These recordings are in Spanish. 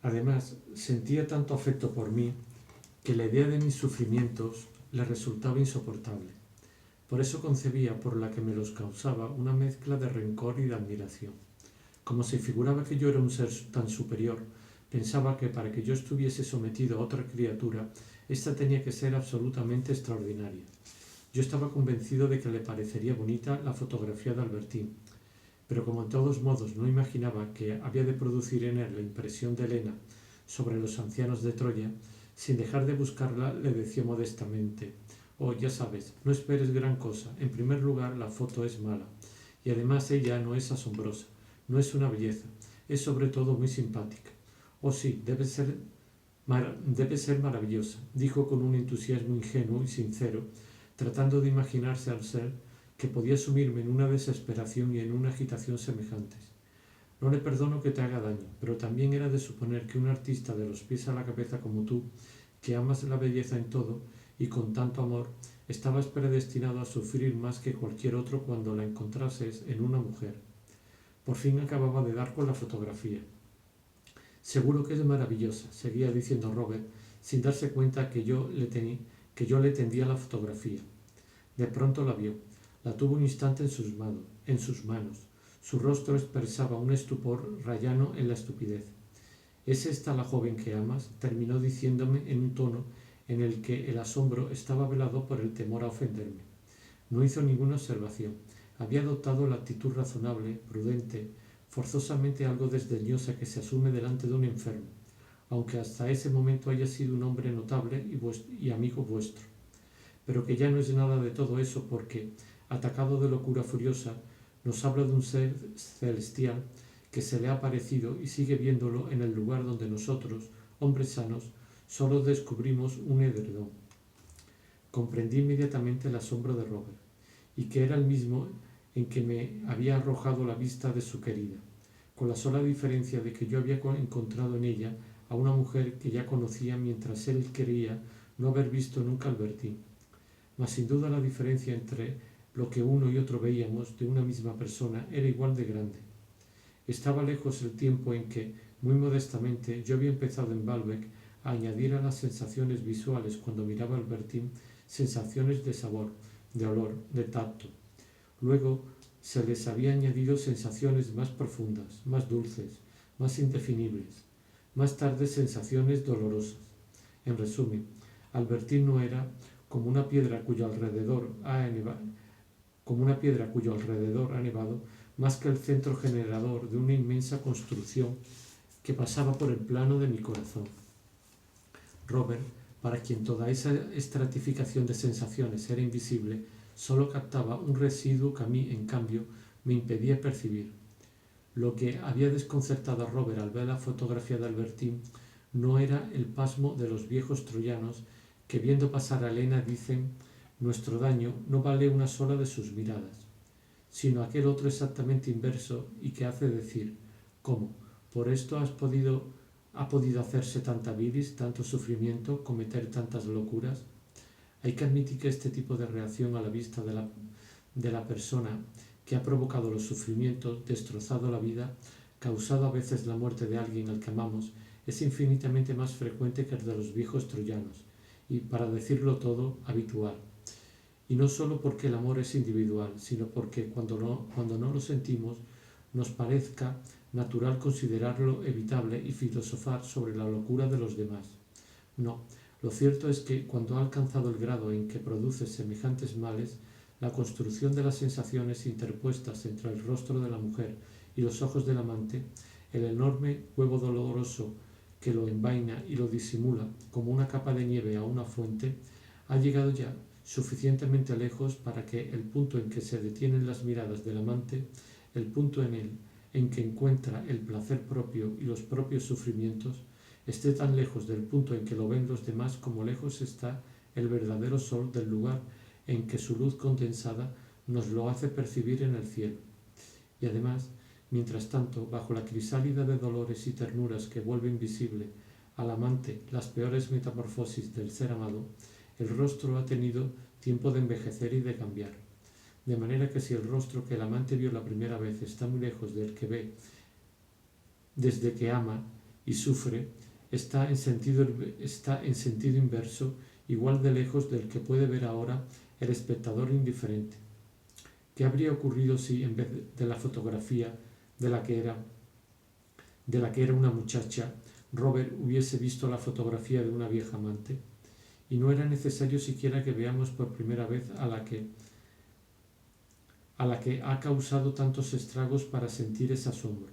Además, sentía tanto afecto por mí que la idea de mis sufrimientos le resultaba insoportable. Por eso concebía por la que me los causaba una mezcla de rencor y de admiración. Como se figuraba que yo era un ser tan superior, pensaba que para que yo estuviese sometido a otra criatura, ésta tenía que ser absolutamente extraordinaria. Yo estaba convencido de que le parecería bonita la fotografía de Albertín, pero como en todos modos no imaginaba que había de producir en él la impresión de Helena sobre los ancianos de Troya, sin dejar de buscarla le decía modestamente: «Oh, ya sabes, no esperes gran cosa. En primer lugar, la foto es mala, y además ella no es asombrosa, no es una belleza, es sobre todo muy simpática. Oh sí, debe ser maravillosa», dijo con un entusiasmo ingenuo y sincero, tratando de imaginarse al ser que podía sumirme en una desesperación y en una agitación semejantes. No le perdono que te haga daño, pero también era de suponer que un artista de los pies a la cabeza como tú, que amas la belleza en todo y con tanto amor, estabas predestinado a sufrir más que cualquier otro cuando la encontrases en una mujer. Por fin acababa de dar con la fotografía. «Seguro que es maravillosa», seguía diciendo Robert, sin darse cuenta que yo le tendía la fotografía. De pronto la vio. La tuvo un instante en sus manos. Su rostro expresaba un estupor rayano en la estupidez. «¿Es esta la joven que amas?», terminó diciéndome en un tono en el que el asombro estaba velado por el temor a ofenderme. No hizo ninguna observación. Había adoptado la actitud razonable, prudente, forzosamente algo desdeñosa que se asume delante de un enfermo, aunque hasta ese momento haya sido un hombre notable y amigo vuestro. Pero que ya no es nada de todo eso porque, atacado de locura furiosa, nos habla de un ser celestial que se le ha aparecido y sigue viéndolo en el lugar donde nosotros, hombres sanos, solo descubrimos un edredón. Comprendí inmediatamente el asombro de Robert, y que era el mismo en que me había arrojado la vista de su querida, con la sola diferencia de que yo había encontrado en ella a una mujer que ya conocía mientras él creía no haber visto nunca a Albertín. Mas sin duda la diferencia entre lo que uno y otro veíamos de una misma persona era igual de grande. Estaba lejos el tiempo en que, muy modestamente, yo había empezado en Balbec a añadir a las sensaciones visuales cuando miraba a Albertín sensaciones de sabor, de olor, de tacto. Luego se les había añadido sensaciones más profundas, más dulces, más indefinibles. Más tarde sensaciones dolorosas. En resumen, Albertín no era como una piedra cuyo alrededor ha nevado, más que el centro generador de una inmensa construcción que pasaba por el plano de mi corazón. Robert, para quien toda esa estratificación de sensaciones era invisible, solo captaba un residuo que a mí, en cambio, me impedía percibir. Lo que había desconcertado a Robert al ver la fotografía de Albertín no era el pasmo de los viejos troyanos que, viendo pasar a Helena, dicen: «Nuestro daño no vale una sola de sus miradas», sino aquel otro exactamente inverso y que hace decir: «¿Cómo? ¿Por esto ha podido hacerse tanta bilis, tanto sufrimiento, cometer tantas locuras?». Hay que admitir que este tipo de reacción a la vista de la persona que ha provocado los sufrimientos, destrozado la vida, causado a veces la muerte de alguien al que amamos, es infinitamente más frecuente que el de los viejos troyanos, y, para decirlo todo, habitual. Y no solo porque el amor es individual, sino porque cuando no lo sentimos, nos parezca natural considerarlo evitable y filosofar sobre la locura de los demás. No, lo cierto es que cuando ha alcanzado el grado en que produce semejantes males, la construcción de las sensaciones interpuestas entre el rostro de la mujer y los ojos del amante, el enorme huevo doloroso que lo envaina y lo disimula como una capa de nieve a una fuente, ha llegado ya suficientemente lejos para que el punto en que se detienen las miradas del amante, el punto en que encuentra el placer propio y los propios sufrimientos, esté tan lejos del punto en que lo ven los demás como lejos está el verdadero sol del lugar en que su luz condensada nos lo hace percibir en el cielo. Y además, mientras tanto, bajo la crisálida de dolores y ternuras que vuelven visible al amante las peores metamorfosis del ser amado, el rostro ha tenido tiempo de envejecer y de cambiar. De manera que si el rostro que el amante vio la primera vez está muy lejos del que ve desde que ama, y sufre está en sentido inverso, igual de lejos del que puede ver ahora el espectador indiferente. ¿Qué habría ocurrido si, en vez de la fotografía de la que era una muchacha, Robert hubiese visto la fotografía de una vieja amante? Y no era necesario siquiera que veamos por primera vez a la que ha causado tantos estragos para sentir ese asombro.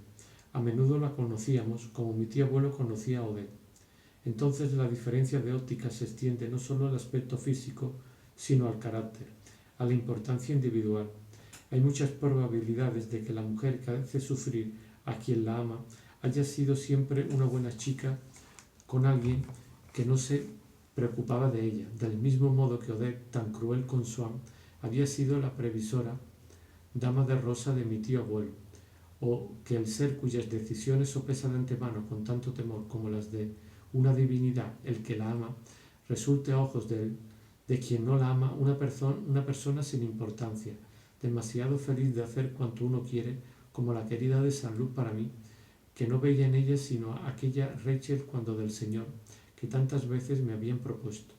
A menudo la conocíamos como mi tío abuelo conocía a Odette. Entonces la diferencia de óptica se extiende no solo al aspecto físico, sino al carácter, a la importancia individual. Hay muchas probabilidades de que la mujer que hace sufrir a quien la ama haya sido siempre una buena chica con alguien que no se preocupaba de ella, del mismo modo que Odette, tan cruel con Swann, había sido la previsora dama de rosa de mi tío abuelo, o que el ser cuyas decisiones sopesa de antemano con tanto temor como las de una divinidad, el que la ama, resulte a ojos de quien no la ama una persona sin importancia, demasiado feliz de hacer cuanto uno quiere, como la querida de Saint-Loup para mí, que no veía en ella sino aquella Rachel cuando del Señor, que tantas veces me habían propuesto.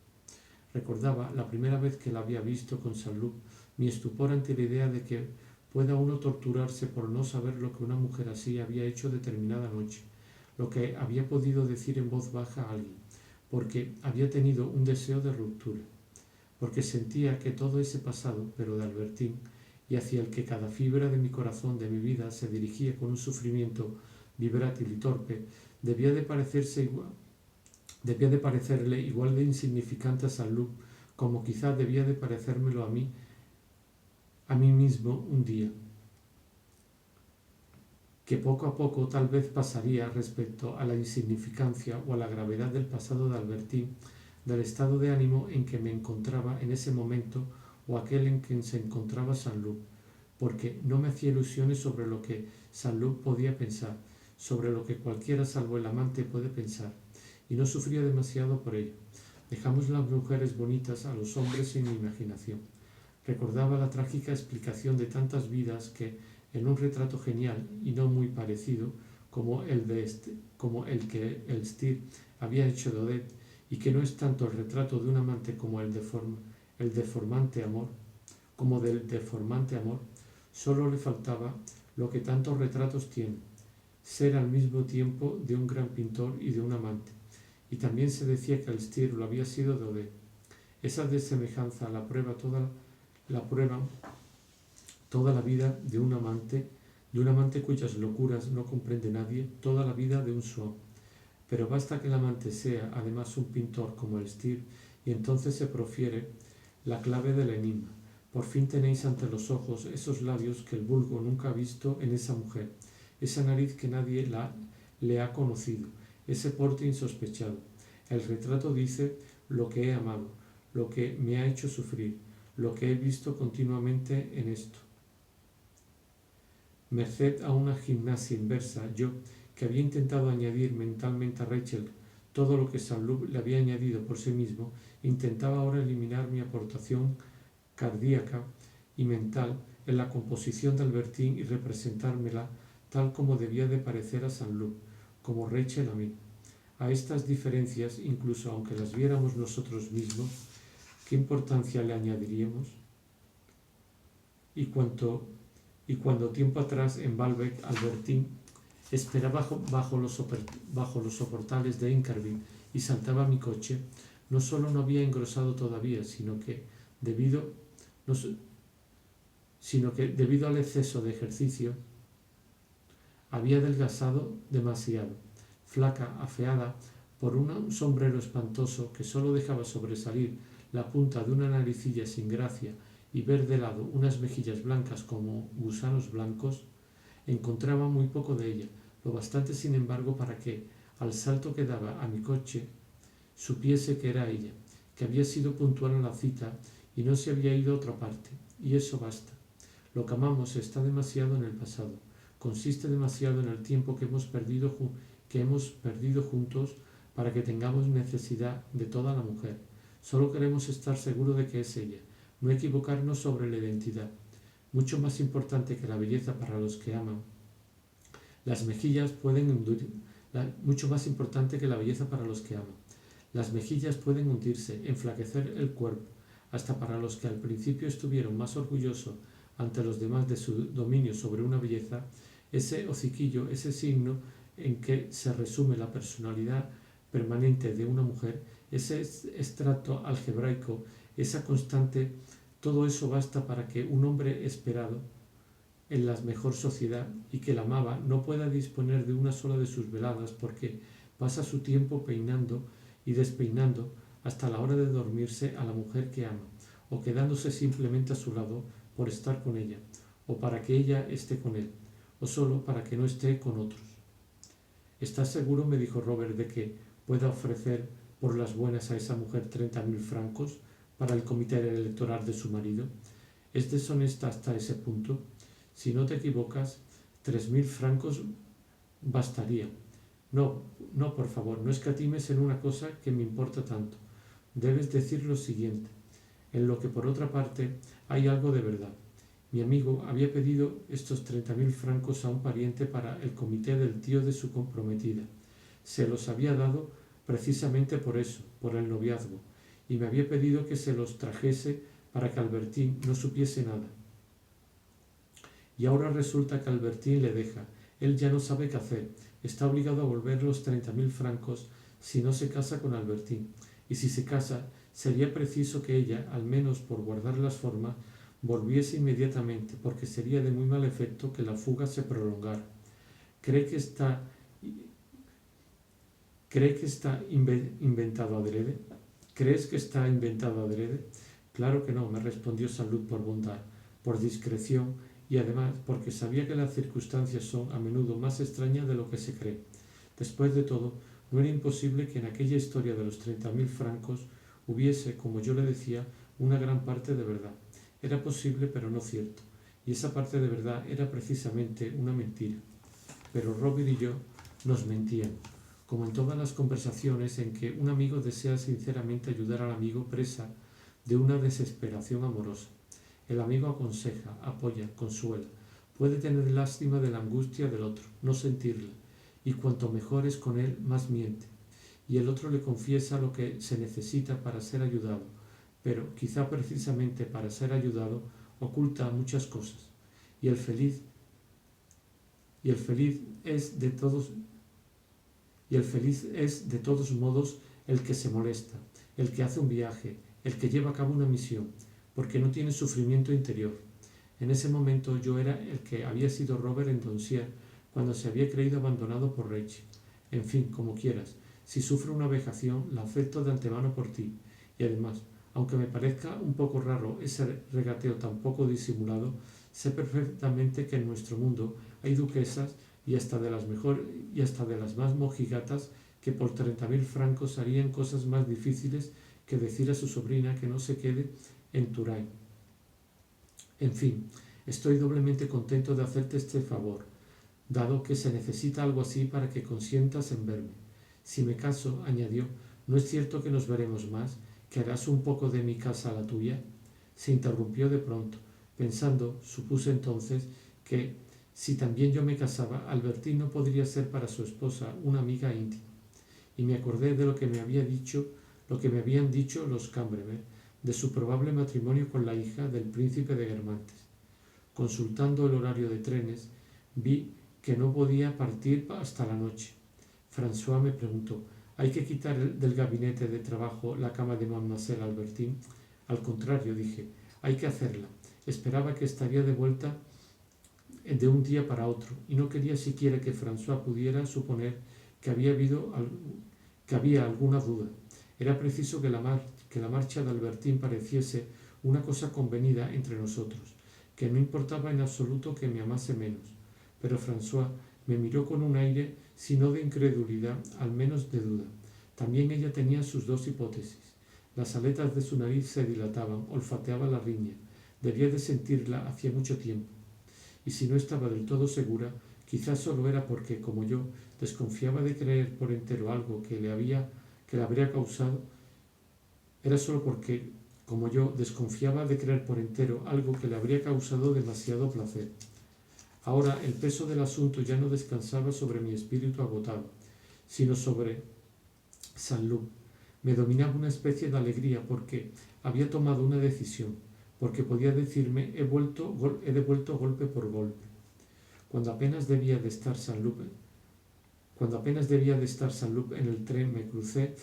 Recordaba la primera vez que la había visto con Saint-Loup, mi estupor ante la idea de que pueda uno torturarse por no saber lo que una mujer así había hecho determinada noche, lo que había podido decir en voz baja a alguien, porque había tenido un deseo de ruptura, porque sentía que todo ese pasado, pero de Albertine, y hacia el que cada fibra de mi corazón, de mi vida, se dirigía con un sufrimiento vibrátil y torpe, debía de parecerle igual de insignificante a Saint-Loup como quizá debía de parecérmelo a mí mismo un día, que poco a poco tal vez pasaría respecto a la insignificancia o a la gravedad del pasado de Albertine, del estado de ánimo en que me encontraba en ese momento o aquel en que se encontraba Saint-Loup, porque no me hacía ilusiones sobre lo que Saint-Loup podía pensar, sobre lo que cualquiera salvo el amante puede pensar, y no sufría demasiado por ello. Dejamos las mujeres bonitas a los hombres sin imaginación. Recordaba la trágica explicación de tantas vidas que, en un retrato genial y no muy parecido, como el que Elstir había hecho de Odette, y que no es tanto el retrato de un amante como del deformante amor, solo le faltaba lo que tantos retratos tienen, ser al mismo tiempo de un gran pintor y de un amante, y también se decía que Elstir lo había sido de Odette. Esa desemejanza la prueba toda la vida de un amante cuyas locuras no comprende nadie, toda la vida de un Swann. Pero basta que el amante sea además un pintor como Elstir, y entonces se profiere la clave del enigma. Por fin tenéis ante los ojos esos labios que el vulgo nunca ha visto en esa mujer, esa nariz que nadie le ha conocido, ese porte insospechado. El retrato dice lo que he amado, lo que me ha hecho sufrir, lo que he visto continuamente en esto. Merced a una gimnasia inversa, yo, que había intentado añadir mentalmente a Rachel todo lo que Saint-Loup le había añadido por sí mismo, intentaba ahora eliminar mi aportación cardíaca y mental en la composición de Albertine y representármela tal como debía de parecer a Saint-Loup, como Rachel a mí. A estas diferencias, incluso aunque las viéramos nosotros mismos, ¿qué importancia le añadiríamos? Y cuando tiempo atrás en Balbec Albertine esperaba bajo los soportales de Inkerville y saltaba mi coche, no solo no había engrosado todavía, sino que debido al exceso de ejercicio había adelgazado demasiado, flaca, afeada por un sombrero espantoso que solo dejaba sobresalir la punta de una naricilla sin gracia y ver de lado unas mejillas blancas como gusanos blancos, encontraba muy poco de ella, lo bastante sin embargo para que, al salto que daba a mi coche, supiese que era ella, que había sido puntual a la cita y no se había ido a otra parte, y eso basta. Lo que amamos está demasiado en el pasado, consiste demasiado en el tiempo que hemos perdido juntos para que tengamos necesidad de toda la mujer. Solo queremos estar seguros de que es ella, no equivocarnos sobre la identidad. Mucho más importante que la belleza para los que aman. Las mejillas pueden mucho más importante que la belleza para los que aman. Las mejillas pueden hundirse, enflaquecer el cuerpo, hasta para los que al principio estuvieron más orgullosos ante los demás de su dominio sobre una belleza. Ese hociquillo, ese signo en que se resume la personalidad permanente de una mujer, ese extracto algebraico, esa constante, todo eso basta para que un hombre esperado en la mejor sociedad y que la amaba no pueda disponer de una sola de sus veladas porque pasa su tiempo peinando y despeinando hasta la hora de dormirse a la mujer que ama, o quedándose simplemente a su lado por estar con ella, o para que ella esté con él, o solo para que no esté con otros. ¿Estás seguro, me dijo Robert, de que pueda ofrecer por las buenas a esa mujer 30.000 francos para el comité electoral de su marido? ¿Es deshonesta hasta ese punto? Si no te equivocas, 3.000 francos bastaría. No, por favor, no escatimes en una cosa que me importa tanto. Debes decir lo siguiente, en lo que por otra parte hay algo de verdad. Mi amigo había pedido estos 30.000 francos a un pariente para el comité del tío de su comprometida. Se los había dado precisamente por eso, por el noviazgo, y me había pedido que se los trajese para que Albertín no supiese nada. Y ahora resulta que Albertín le deja. Él ya no sabe qué hacer. Está obligado a volver los 30.000 francos si no se casa con Albertín. Y si se casa, sería preciso que ella, al menos por guardar las formas, volviese inmediatamente, porque sería de muy mal efecto que la fuga se prolongara. ¿Cree que está inventado adrede? ¿Crees que está inventado adrede? Claro que no, me respondió Salud por bondad, por discreción y además porque sabía que las circunstancias son a menudo más extrañas de lo que se cree. Después de todo, no era imposible que en aquella historia de los 30.000 francos hubiese, como yo le decía, una gran parte de verdad. Era posible, pero no cierto. Y esa parte de verdad era precisamente una mentira. Pero Robert y yo nos mentíamos, como en todas las conversaciones en que un amigo desea sinceramente ayudar al amigo presa de una desesperación amorosa. El amigo aconseja, apoya, consuela. Puede tener lástima de la angustia del otro, no sentirla, y cuanto mejor es con él, más miente. Y el otro le confiesa lo que se necesita para ser ayudado, pero quizá precisamente para ser ayudado oculta muchas cosas. Y el feliz es de todos modos el que se molesta, el que hace un viaje, el que lleva a cabo una misión, porque no tiene sufrimiento interior. En ese momento yo era el que había sido Robert en Donsier cuando se había creído abandonado por Rachel. En fin, como quieras, si sufro una vejación, la acepto de antemano por ti. Y además, aunque me parezca un poco raro ese regateo tan poco disimulado, sé perfectamente que en nuestro mundo hay duquesas y hasta de las más mojigatas que por 30.000 francos harían cosas más difíciles que decir a su sobrina que no se quede en Turay. En fin, estoy doblemente contento de hacerte este favor, dado que se necesita algo así para que consientas en verme. Si me caso, añadió, ¿no es cierto que nos veremos más? ¿Que harás un poco de mi casa a la tuya? Se interrumpió de pronto, pensando, supuse entonces, que si también yo me casaba, Albertín no podría ser para su esposa una amiga íntima. Y me acordé de lo que me habían dicho los Cambremer, de su probable matrimonio con la hija del príncipe de Guermantes. Consultando el horario de trenes, vi que no podía partir hasta la noche. François me preguntó, ¿hay que quitar del gabinete de trabajo la cama de Mademoiselle Albertine? Al contrario, dije, hay que hacerla. Esperaba que estaría de vuelta de un día para otro, y no quería siquiera que François pudiera suponer que había alguna duda. Era preciso que la marcha de Albertín pareciese una cosa convenida entre nosotros, que no importaba en absoluto que me amase menos. Pero François me miró con un aire, si no de incredulidad, al menos de duda. También ella tenía sus dos hipótesis. Las aletas de su nariz se dilataban, olfateaba la riña. Debía de sentirla hacía mucho tiempo. Y si no estaba del todo segura, quizás solo era porque, como yo, desconfiaba de creer por entero algo que le habría causado, era solo porque, como yo, desconfiaba de creer por entero algo que le habría causado demasiado placer. Ahora el peso del asunto ya no descansaba sobre mi espíritu agotado. sino sobre Saint-Loup. Me dominaba una especie de alegría porque había tomado una decisión, porque podía decirme he devuelto golpe por golpe. Cuando apenas debía de estar Saint-Loup en el tren, me crucé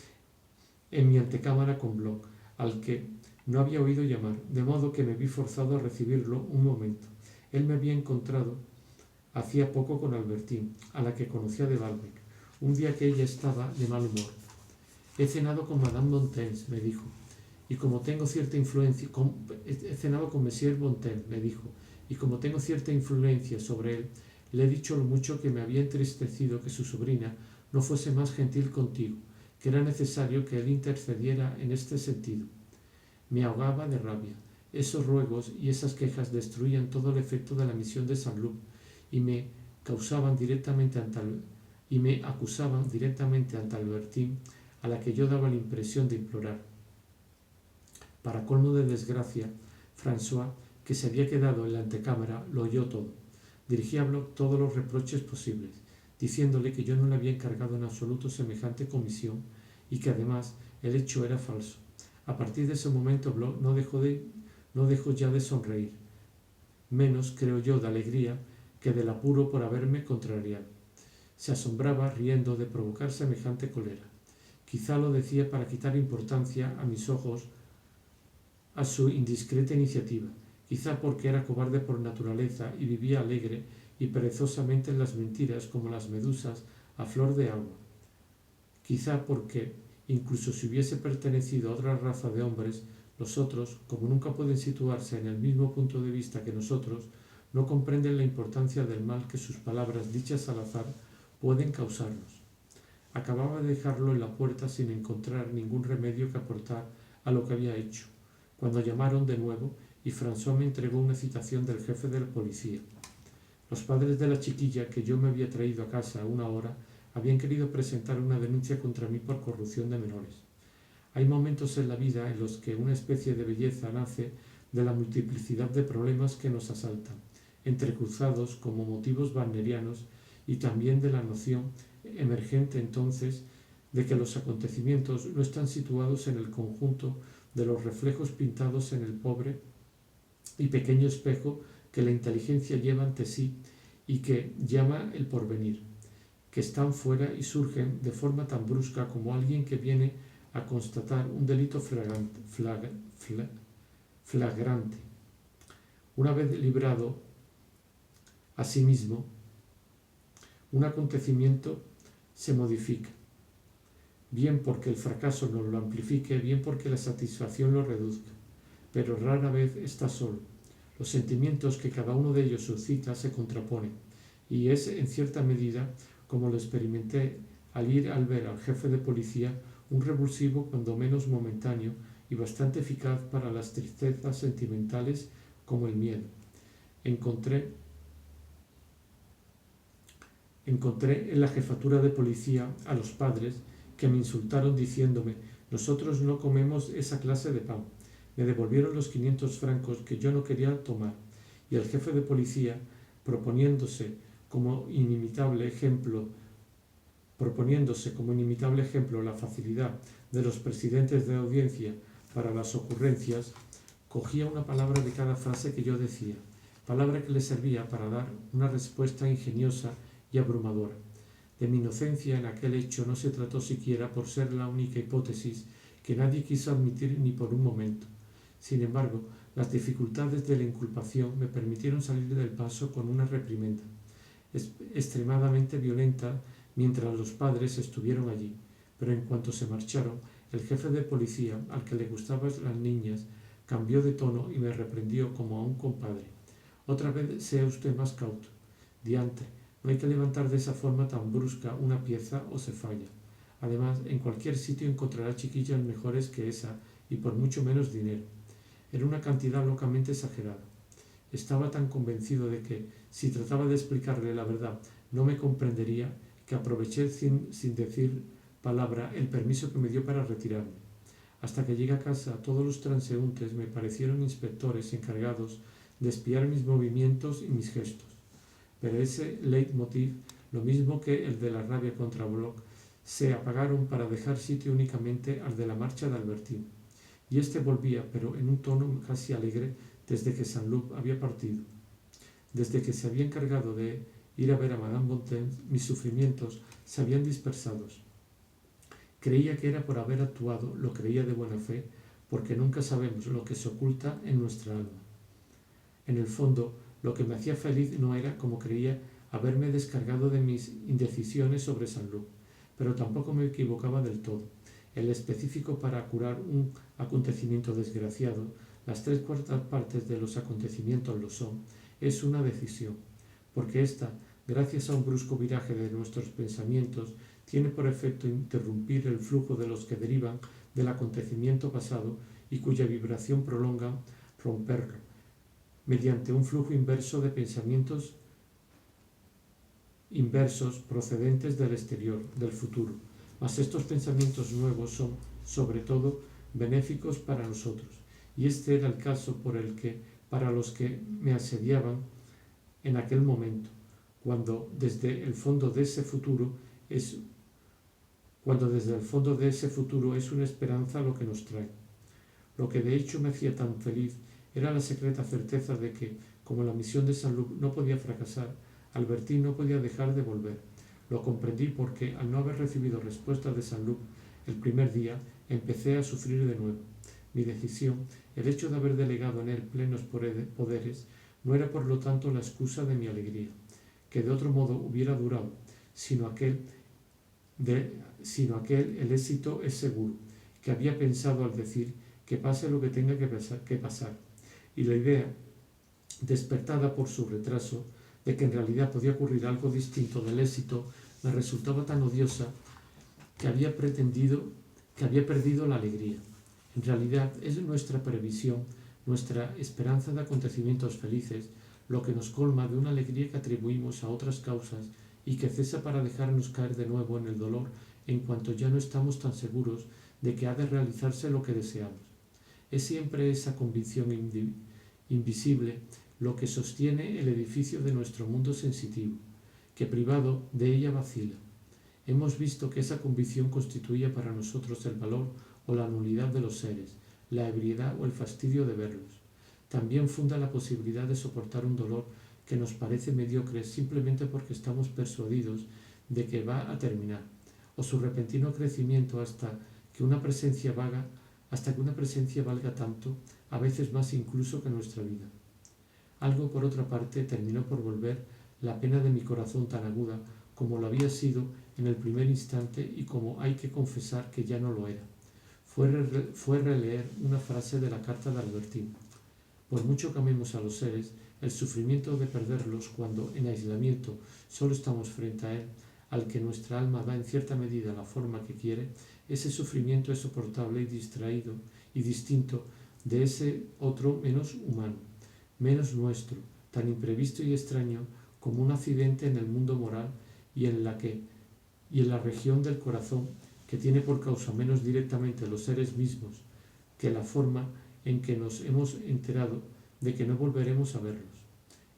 en mi antecámara con Bloch, al que no había oído llamar, de modo que me vi forzado a recibirlo un momento. Él me había encontrado hacía poco con Albertine, a la que conocía de Balbec, un día que ella estaba de mal humor. He cenado con Madame Bontemps, me dijo, y como tengo cierta influencia, he cenado con Monsieur Bontemps, me dijo, y como tengo cierta influencia sobre él, le he dicho lo mucho que me había entristecido que su sobrina no fuese más gentil contigo, que era necesario que él intercediera en este sentido. Me ahogaba de rabia. Esos ruegos y esas quejas destruían todo el efecto de la misión de Saint-Loup y me acusaban directamente ante Albertine, a la que yo daba la impresión de implorar. Para colmo de desgracia, François, que se había quedado en la antecámara, lo oyó todo. Dirigí a Bloch todos los reproches posibles, diciéndole que yo no le había encargado en absoluto semejante comisión y que además el hecho era falso. A partir de ese momento Bloch no dejó ya de sonreír, menos, creo yo, de alegría que del apuro por haberme contrariado. Se asombraba, riendo, de provocar semejante cólera. Quizá lo decía para quitar importancia a mis ojos a su indiscreta iniciativa, quizá porque era cobarde por naturaleza y vivía alegre y perezosamente en las mentiras como las medusas a flor de agua. Quizá porque, incluso si hubiese pertenecido a otra raza de hombres, los otros, como nunca pueden situarse en el mismo punto de vista que nosotros, no comprenden la importancia del mal que sus palabras dichas al azar pueden causarnos. Acababa de dejarlo en la puerta sin encontrar ningún remedio que aportar a lo que había hecho, cuando llamaron de nuevo y François me entregó una citación del jefe de la policía. Los padres de la chiquilla que yo me había traído a casa a una hora habían querido presentar una denuncia contra mí por corrupción de menores. Hay momentos en la vida en los que una especie de belleza nace de la multiplicidad de problemas que nos asaltan, entrecruzados como motivos wagnerianos, y también de la noción emergente entonces de que los acontecimientos no están situados en el conjunto de los reflejos pintados en el pobre y pequeño espejo que la inteligencia lleva ante sí y que llama el porvenir, que están fuera y surgen de forma tan brusca como alguien que viene a constatar un delito flagrante. Una vez librado a sí mismo, un acontecimiento se modifica, bien porque el fracaso nos lo amplifique, bien porque la satisfacción lo reduzca, pero rara vez está solo. Los sentimientos que cada uno de ellos suscita se contraponen, y es en cierta medida, como lo experimenté al ver al jefe de policía, un revulsivo cuando menos momentáneo y bastante eficaz para las tristezas sentimentales como el miedo. Encontré en la jefatura de policía a los padres que me insultaron diciéndome: «Nosotros no comemos esa clase de pan». Me devolvieron los 500 francos que yo no quería tomar, y el jefe de policía, proponiéndose como inimitable ejemplo la facilidad de los presidentes de audiencia para las ocurrencias, cogía una palabra de cada frase que yo decía, palabra que le servía para dar una respuesta ingeniosa y abrumadora. De mi inocencia en aquel hecho no se trató siquiera por ser la única hipótesis que nadie quiso admitir ni por un momento. Sin embargo, las dificultades de la inculpación me permitieron salir del paso con una reprimenda extremadamente violenta mientras los padres estuvieron allí, pero en cuanto se marcharon, el jefe de policía, al que le gustaban las niñas, cambió de tono y me reprendió como a un compadre. «Otra vez sea usted más cauto. Diantre, no hay que levantar de esa forma tan brusca una pieza o se falla. Además, en cualquier sitio encontrará chiquillas mejores que esa y por mucho menos dinero». Era una cantidad locamente exagerada. Estaba tan convencido de que, si trataba de explicarle la verdad, no me comprendería, que aproveché sin decir palabra el permiso que me dio para retirarme. Hasta que llegué a casa, todos los transeúntes me parecieron inspectores encargados de espiar mis movimientos y mis gestos. Pero ese leitmotiv, lo mismo que el de la rabia contra Bloch, se apagaron para dejar sitio únicamente al de la marcha de Albertín, y éste volvía, pero en un tono casi alegre, desde que Saint-Loup había partido. Desde que se había encargado de ir a ver a Madame Bontemps, mis sufrimientos se habían dispersado. Creía que era por haber actuado, lo creía de buena fe, porque nunca sabemos lo que se oculta en nuestra alma. En el fondo, lo que me hacía feliz no era, como creía, haberme descargado de mis indecisiones sobre Saint-Loup, pero tampoco me equivocaba del todo. El específico para curar un acontecimiento desgraciado, las 3/4 partes de los acontecimientos lo son, es una decisión, porque ésta, gracias a un brusco viraje de nuestros pensamientos, tiene por efecto interrumpir el flujo de los que derivan del acontecimiento pasado y cuya vibración prolonga romperlo, mediante un flujo inverso de pensamientos inversos procedentes del exterior, del futuro. Mas estos pensamientos nuevos son, sobre todo, benéficos para nosotros, y este era el caso por el que, para los que me asediaban en aquel momento, cuando desde el fondo de ese futuro es una esperanza lo que nos trae. Lo que de hecho me hacía tan feliz era la secreta certeza de que, como la misión de Saint-Loup no podía fracasar, Albertín no podía dejar de volver. Lo comprendí porque, al no haber recibido respuesta de Saint-Loup el primer día, empecé a sufrir de nuevo. Mi decisión, el hecho de haber delegado en él plenos poderes, no era por lo tanto la excusa de mi alegría, que de otro modo hubiera durado, sino aquel el éxito es seguro, que había pensado al decir que pase lo que tenga que pasar, y la idea, despertada por su retraso, de que en realidad podía ocurrir algo distinto del éxito, me resultaba tan odiosa que había perdido la alegría. En realidad es nuestra previsión, nuestra esperanza de acontecimientos felices, lo que nos colma de una alegría que atribuimos a otras causas y que cesa para dejarnos caer de nuevo en el dolor en cuanto ya no estamos tan seguros de que ha de realizarse lo que deseamos. Es siempre esa convicción invisible lo que sostiene el edificio de nuestro mundo sensitivo, que privado de ella vacila. Hemos visto que esa convicción constituía para nosotros el valor o la nulidad de los seres, la ebriedad o el fastidio de verlos. También funda la posibilidad de soportar un dolor que nos parece mediocre simplemente porque estamos persuadidos de que va a terminar, o su repentino crecimiento hasta que una presencia valga tanto, a veces más incluso que nuestra vida. Algo, por otra parte, terminó por volver la pena de mi corazón tan aguda como lo había sido en el primer instante y como hay que confesar que ya no lo era. Fue releer una frase de la carta de Albertín. Por mucho que amemos a los seres, el sufrimiento de perderlos cuando en aislamiento solo estamos frente a él, al que nuestra alma da en cierta medida la forma que quiere, ese sufrimiento es soportable y distraído y distinto de ese otro menos humano, menos nuestro, tan imprevisto y extraño como un accidente en el mundo moral y en la región del corazón que tiene por causa menos directamente los seres mismos que la forma en que nos hemos enterado de que no volveremos a verlos.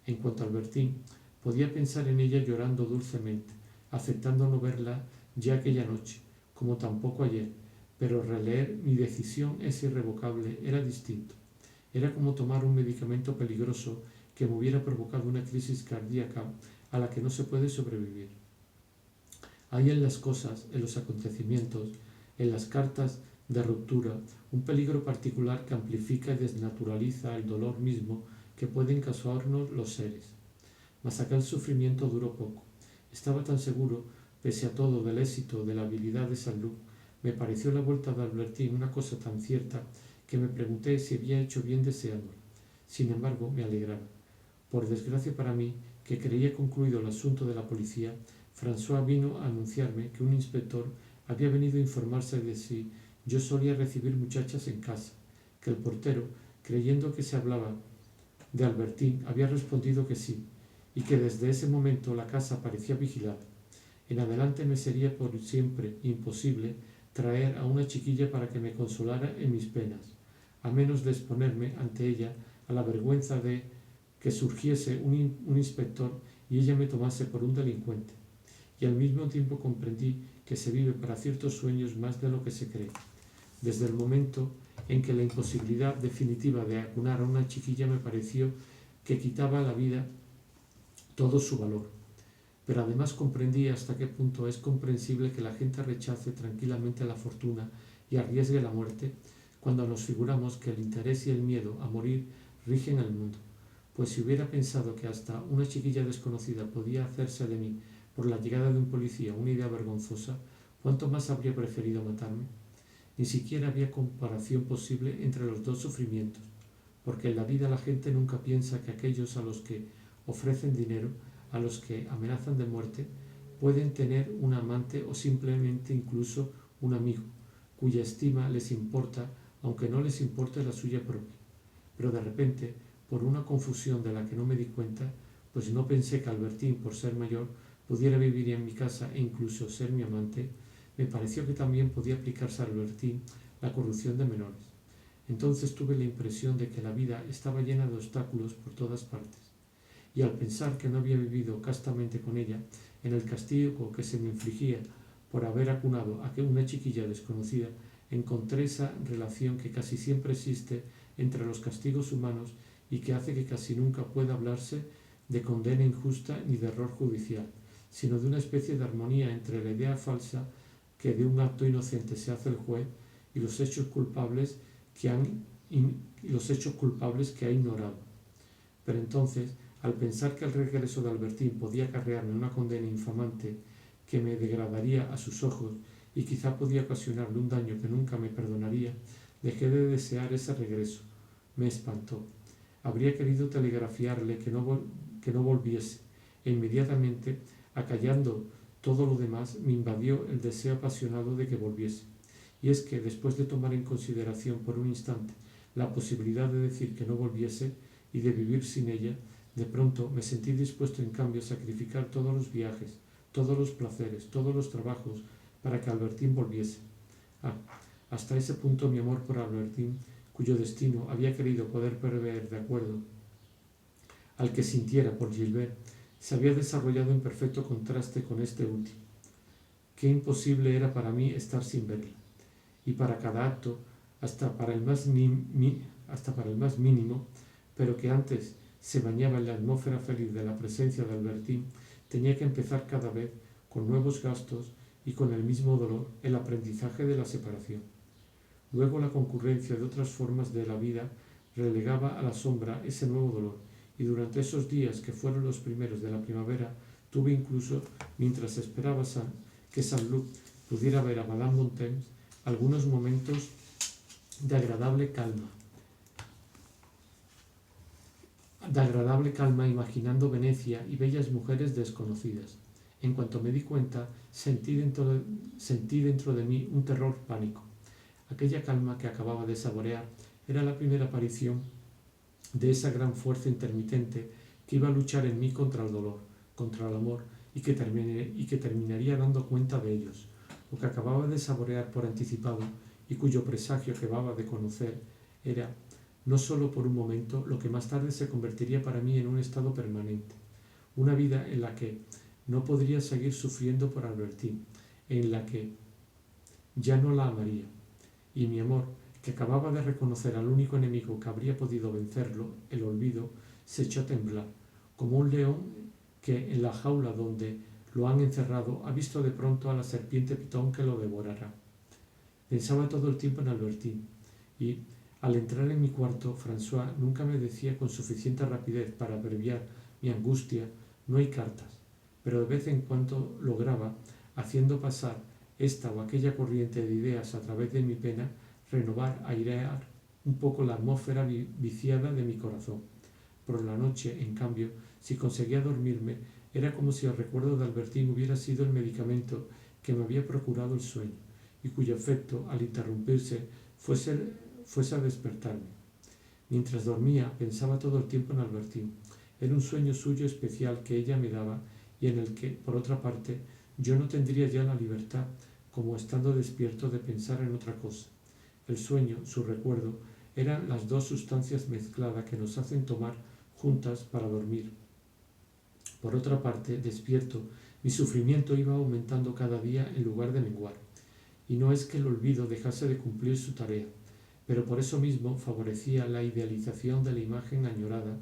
En cuanto a Albertín, podía pensar en ella llorando dulcemente, aceptando no verla ya aquella noche, como tampoco ayer, pero releer mi decisión es irrevocable, era distinto. Era como tomar un medicamento peligroso que me hubiera provocado una crisis cardíaca a la que no se puede sobrevivir. Hay en las cosas, en los acontecimientos, en las cartas de ruptura, un peligro particular que amplifica y desnaturaliza el dolor mismo que pueden causarnos los seres. Mas aquel sufrimiento duró poco. Estaba tan seguro, pese a todo, del éxito de la habilidad de Saint-Loup. Me pareció la vuelta de Albertín una cosa tan cierta que me pregunté si había hecho bien deseándola. Sin embargo, me alegraba. Por desgracia para mí, que creía concluido el asunto de la policía, François vino a anunciarme que un inspector había venido a informarse de si yo solía recibir muchachas en casa, que el portero, creyendo que se hablaba de Albertín, había respondido que sí, y que desde ese momento la casa parecía vigilada. En adelante me sería por siempre imposible traer a una chiquilla para que me consolara en mis penas, a menos de exponerme ante ella a la vergüenza de que surgiese un inspector y ella me tomase por un delincuente. y al mismo tiempo comprendí que se vive para ciertos sueños más de lo que se cree. Desde el momento en que la imposibilidad definitiva de acunar a una chiquilla me pareció que quitaba a la vida todo su valor. Pero además comprendí hasta qué punto es comprensible que la gente rechace tranquilamente la fortuna y arriesgue la muerte cuando nos figuramos que el interés y el miedo a morir rigen el mundo. Pues si hubiera pensado que hasta una chiquilla desconocida podía hacerse de mí por la llegada de un policía una idea vergonzosa, ¿cuánto más habría preferido matarme? Ni siquiera había comparación posible entre los dos sufrimientos, porque en la vida la gente nunca piensa que aquellos a los que ofrecen dinero, a los que amenazan de muerte, pueden tener un amante o simplemente incluso un amigo, cuya estima les importa aunque no les importe la suya propia. Pero de repente, por una confusión de la que no me di cuenta, pues no pensé que Albertín, por ser mayor, pudiera vivir en mi casa e incluso ser mi amante, me pareció que también podía aplicarse a Albertín la corrupción de menores. Entonces tuve la impresión de que la vida estaba llena de obstáculos por todas partes, y al pensar que no había vivido castamente con ella, en el castigo que se me infligía por haber acunado a una chiquilla desconocida, encontré esa relación que casi siempre existe entre los castigos humanos y que hace que casi nunca pueda hablarse de condena injusta ni de error judicial, sino de una especie de armonía entre la idea falsa que de un acto inocente se hace el juez y los hechos culpables que ha ignorado. Pero entonces, al pensar que el regreso de Albertín podía acarrearme una condena infamante que me degradaría a sus ojos y quizá podía ocasionarle un daño que nunca me perdonaría, dejé de desear ese regreso. Me espantó. Habría querido telegrafiarle que no volviese, e inmediatamente, acallando todo lo demás, me invadió el deseo apasionado de que volviese. Y es que, después de tomar en consideración por un instante la posibilidad de decir que no volviese y de vivir sin ella, de pronto me sentí dispuesto en cambio a sacrificar todos los viajes, todos los placeres, todos los trabajos, para que Albertín volviese. Hasta ese punto mi amor por Albertín, cuyo destino había querido poder prever de acuerdo al que sintiera por Gilbert, se había desarrollado en perfecto contraste con este último. Qué imposible era para mí estar sin verla. Y para cada acto, hasta para el más mínimo, pero que antes se bañaba en la atmósfera feliz de la presencia de Albertín, tenía que empezar cada vez con nuevos gastos y con el mismo dolor el aprendizaje de la separación. Luego la concurrencia de otras formas de la vida relegaba a la sombra ese nuevo dolor, y durante esos días que fueron los primeros de la primavera, tuve incluso, mientras esperaba que Saint-Loup pudiera ver a Madame Montaigne, algunos momentos de agradable calma imaginando Venecia y bellas mujeres desconocidas. En cuanto me di cuenta, sentí dentro de mí un terror pánico. Aquella calma que acababa de saborear era la primera aparición de esa gran fuerza intermitente que iba a luchar en mí contra el dolor, contra el amor, y que terminaría dando cuenta de ellos. Lo que acababa de saborear por anticipado y cuyo presagio acababa de conocer era, no solo por un momento, lo que más tarde se convertiría para mí en un estado permanente, una vida en la que no podría seguir sufriendo por Albertín, en la que ya no la amaría, y mi amor, que acababa de reconocer al único enemigo que habría podido vencerlo, el olvido, se echó a temblar, como un león que en la jaula donde lo han encerrado ha visto de pronto a la serpiente pitón que lo devorará. Pensaba todo el tiempo en Albertín, y al entrar en mi cuarto, François nunca me decía con suficiente rapidez para abreviar mi angustia: no hay cartas, pero de vez en cuando lograba, haciendo pasar esta o aquella corriente de ideas a través de mi pena, renovar, airear un poco la atmósfera viciada de mi corazón. Por la noche, en cambio, si conseguía dormirme, era como si el recuerdo de Albertín hubiera sido el medicamento que me había procurado el sueño, y cuyo efecto, al interrumpirse, fuese a despertarme. Mientras dormía, pensaba todo el tiempo en Albertín. Era un sueño suyo especial que ella me daba y en el que, por otra parte, yo no tendría ya la libertad, como estando despierto, de pensar en otra cosa. El sueño, su recuerdo, eran las dos sustancias mezcladas que nos hacen tomar juntas para dormir. Por otra parte, despierto, Mi sufrimiento iba aumentando cada día en lugar de menguar. Y no es que el olvido dejase de cumplir su tarea, pero por eso mismo favorecía la idealización de la imagen añorada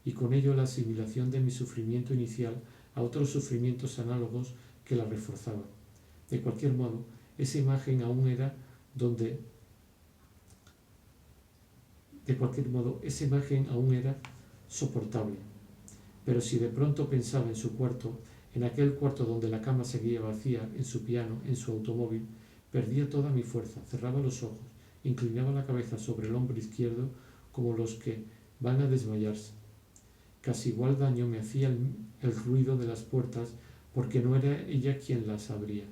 y con ello la asimilación de mi sufrimiento inicial a otros sufrimientos análogos que la reforzaban. De cualquier modo, esa imagen aún era soportable. Pero si de pronto pensaba en su cuarto, en aquel cuarto donde la cama seguía vacía, en su piano, en su automóvil, perdía toda mi fuerza, cerraba los ojos, inclinaba la cabeza sobre el hombro izquierdo como los que van a desmayarse. Casi igual daño me hacía el ruido de las puertas porque no era ella quien las abría.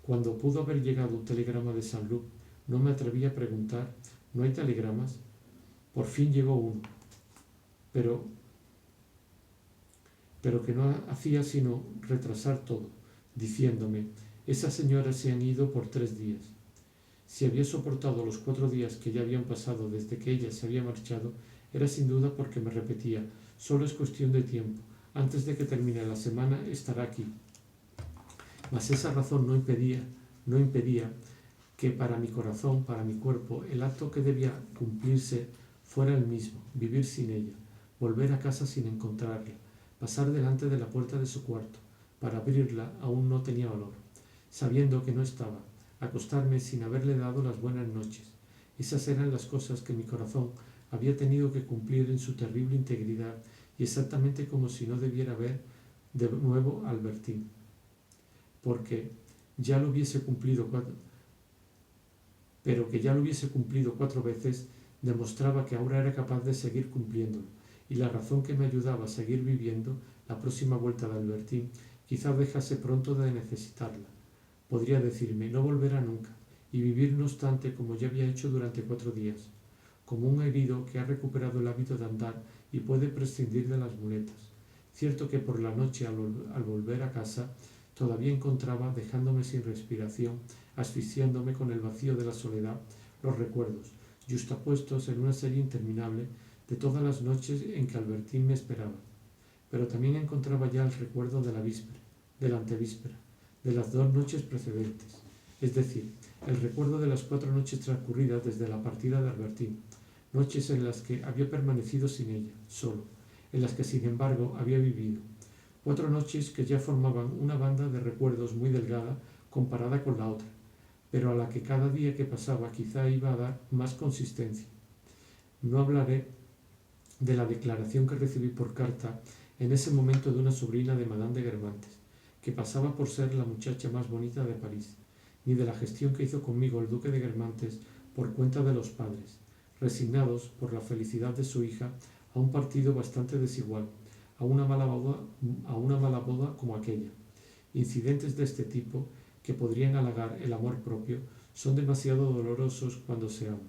Cuando pudo haber llegado un telegrama de Saint-Loup, no me atreví a preguntar: ¿no hay telegramas? Por fin llegó uno, pero que no hacía sino retrasar todo, diciéndome: esas señoras se han ido por 3 días. Si había soportado los 4 días que ya habían pasado desde que ella se había marchado, era sin duda porque me repetía: solo es cuestión de tiempo, antes de que termine la semana estará aquí. Mas esa razón no impedía que para mi corazón, para mi cuerpo, el acto que debía cumplirse fuera el mismo: vivir sin ella, volver a casa sin encontrarla, pasar delante de la puerta de su cuarto. Para abrirla aún no tenía valor, sabiendo que no estaba, acostarme sin haberle dado las buenas noches. Esas eran las cosas que mi corazón había tenido que cumplir en su terrible integridad, y exactamente como si no debiera ver de nuevo a Albertine, porque ya lo hubiese cumplido pero que ya lo hubiese cumplido 4 veces demostraba que ahora era capaz de seguir cumpliéndolo, y la razón que me ayudaba a seguir viviendo la próxima vuelta de Albertine quizás dejase pronto de necesitarla. Podría decirme: no volverá nunca, y vivir no obstante como ya había hecho durante 4 días, como un herido que ha recuperado el hábito de andar y puede prescindir de las muletas. Cierto que por la noche, al volver a casa, todavía encontraba, dejándome sin respiración, asfixiándome con el vacío de la soledad, los recuerdos, yuxtapuestos en una serie interminable de todas las noches en que Albertine me esperaba. Pero también encontraba ya el recuerdo de la víspera, de la antevíspera, de las 2 noches precedentes, es decir, el recuerdo de las 4 noches transcurridas desde la partida de Albertine, noches en las que había permanecido sin ella, solo, en las que sin embargo había vivido. 4 noches que ya formaban una banda de recuerdos muy delgada comparada con la otra, pero a la que cada día que pasaba quizá iba a dar más consistencia. No hablaré de la declaración que recibí por carta en ese momento de una sobrina de Madame de Guermantes, que pasaba por ser la muchacha más bonita de París, ni de la gestión que hizo conmigo el duque de Guermantes por cuenta de los padres, resignados por la felicidad de su hija a un partido bastante desigual, a una mala boda como aquella. Incidentes de este tipo, que podrían halagar el amor propio, son demasiado dolorosos cuando se ama.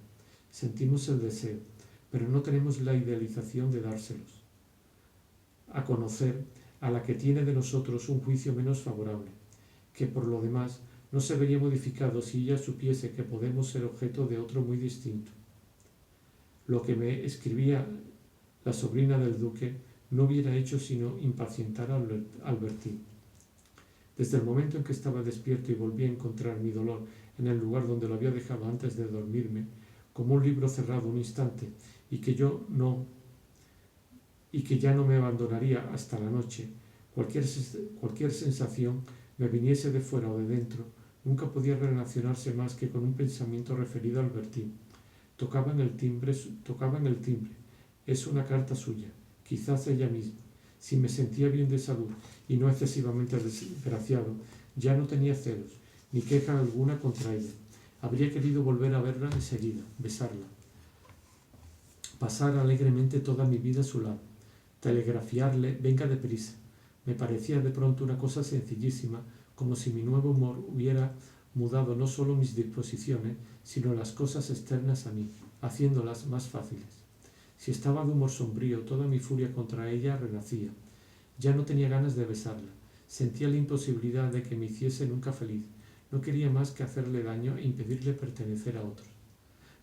Sentimos el deseo, pero no tenemos la idealización de dárselos a conocer, a la que tiene de nosotros un juicio menos favorable, que por lo demás no se vería modificado si ella supiese que podemos ser objeto de otro muy distinto. Lo que me escribía la sobrina del duque no hubiera hecho sino impacientar a Albertine. Desde el momento en que estaba despierto y volví a encontrar mi dolor en el lugar donde lo había dejado antes de dormirme, como un libro cerrado un instante, y que ya no me abandonaría hasta la noche, cualquier sensación, me viniese de fuera o de dentro, nunca podía relacionarse más que con un pensamiento referido a Albertine. Tocaba en el timbre. Es una carta suya, quizás ella misma. Si me sentía bien de salud y no excesivamente desgraciado, ya no tenía celos, ni queja alguna contra ella. Habría querido volver a verla enseguida, besarla, pasar alegremente toda mi vida a su lado, telegrafiarle: venga deprisa. Me parecía de pronto una cosa sencillísima, como si mi nuevo humor hubiera mudado no solo mis disposiciones, sino las cosas externas a mí, haciéndolas más fáciles. Si estaba de humor sombrío, toda mi furia contra ella renacía. Ya no tenía ganas de besarla. Sentía la imposibilidad de que me hiciese nunca feliz. No quería más que hacerle daño e impedirle pertenecer a otros.